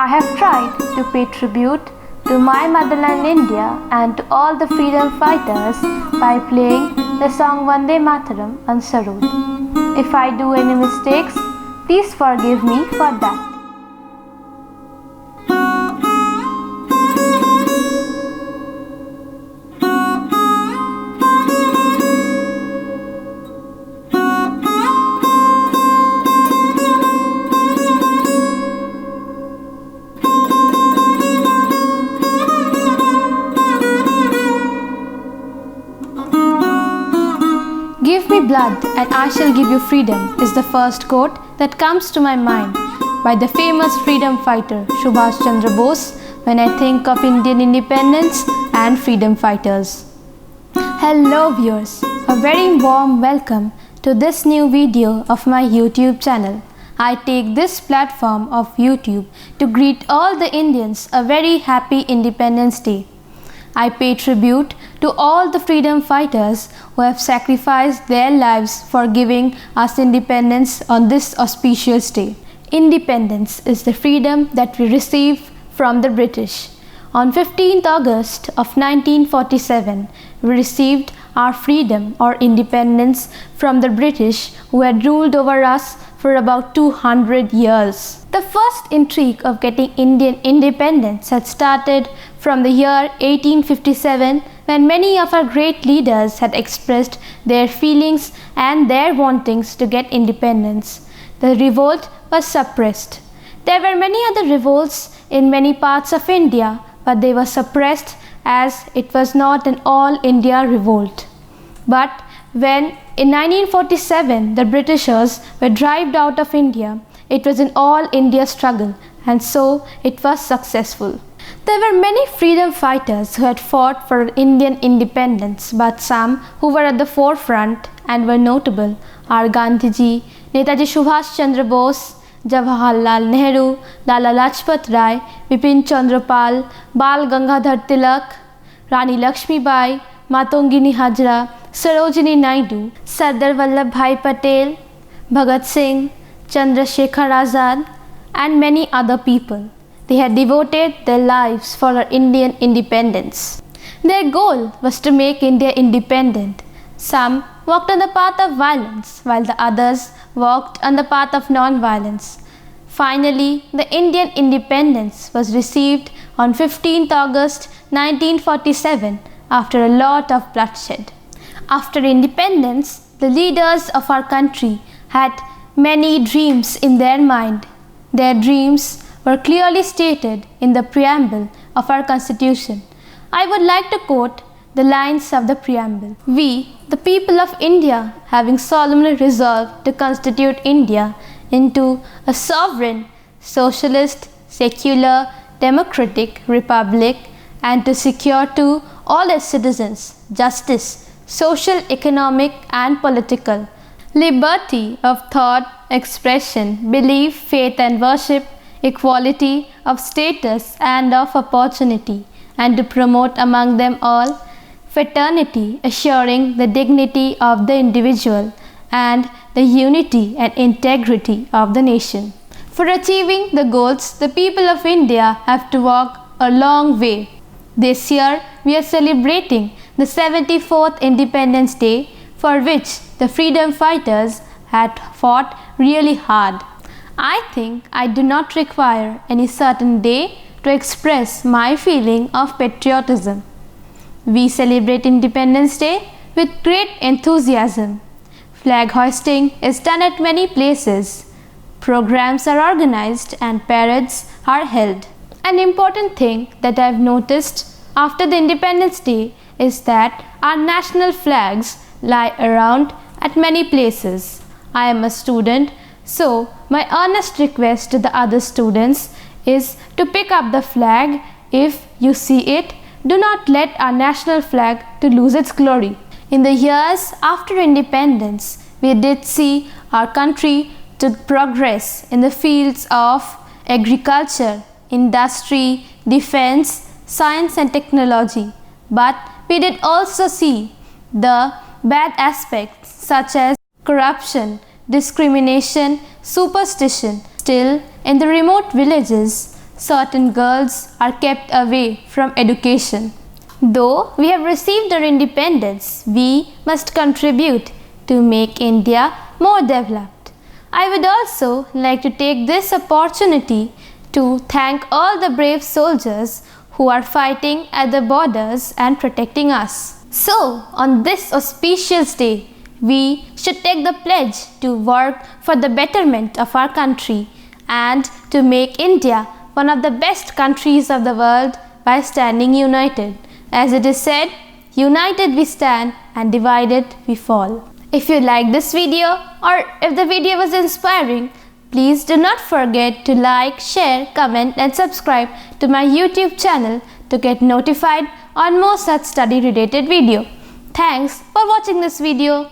I have tried to pay tribute to my motherland India and to all the freedom fighters by playing the song Vande Mataram on Sarod. If I do any mistakes, please forgive me for that. Give me blood and I shall give you freedom is the first quote that comes to my mind by the famous freedom fighter Subhash Chandra Bose when I think of Indian independence and freedom fighters. Hello viewers, a very warm welcome to this new video of my YouTube channel. I take this platform of YouTube to greet all the Indians a very happy Independence Day. I pay tribute to all the freedom fighters who have sacrificed their lives for giving us independence on this auspicious day. Independence is the freedom that we receive from the British. On 15th August of 1947, we received our freedom or independence from the British who had ruled over us for about 200 years. The first intrigue of getting Indian independence had started from the year 1857 when many of our great leaders had expressed their feelings and their wantings to get independence. The revolt was suppressed. There were many other revolts in many parts of India, but they were suppressed as it was not an all-India revolt. But when in 1947 the Britishers were driven out of India, it was an all-India struggle and so it was successful. There were many freedom fighters who had fought for Indian independence, but some who were at the forefront and were notable are Gandhiji, Netaji Subhash Chandra Bose, Jawaharlal Nehru, Lala Lajpat Rai, Bipin Chandra Pal, Bal Gangadhar Tilak, Rani Lakshmi Bai, Matongini Hajra, Sarojini Naidu, Sardar Vallabhbhai Patel, Bhagat Singh, Chandrasekhar Azad, and many other people. They had devoted their lives for our Indian independence. Their goal was to make India independent. Some walked on the path of violence, while the others walked on the path of non-violence. Finally, the Indian independence was received on 15th August 1947 after a lot of bloodshed. After independence, the leaders of our country had many dreams in their mind. Their dreams were clearly stated in the preamble of our Constitution. I would like to quote the lines of the preamble. We, the people of India, having solemnly resolved to constitute India into a sovereign, socialist, secular, democratic republic and to secure to all its citizens justice, social, economic and political, liberty of thought, expression, belief, faith and worship, equality of status and of opportunity, and to promote among them all fraternity, assuring the dignity of the individual and the unity and integrity of the nation. For achieving the goals, the people of India have to walk a long way. This year, we are celebrating the 74th Independence Day, for which the freedom fighters had fought really hard. I think I do not require any certain day to express my feeling of patriotism. We celebrate Independence Day with great enthusiasm. Flag hoisting is done at many places. Programs are organized and parades are held. An important thing that I have noticed after the Independence Day is that our national flags lie around at many places. I am a student, so my earnest request to the other students is to pick up the flag. If you see it, do not let our national flag to lose its glory. In the years after independence, we did see our country to progress in the fields of agriculture, industry, defense, science and technology. But we did also see the bad aspects such as corruption, discrimination, superstition. Still, in the remote villages, certain girls are kept away from education. Though we have received our independence, we must contribute to make India more developed. I would also like to take this opportunity to thank all the brave soldiers who are fighting at the borders and protecting us. So, on this auspicious day, we should take the pledge to work for the betterment of our country and to make India one of the best countries of the world by standing united. As it is said, united we stand and divided we fall. If you like this video or if the video was inspiring, please do not forget to like, share, comment and subscribe to my YouTube channel to get notified on more such study related video. Thanks for watching this video.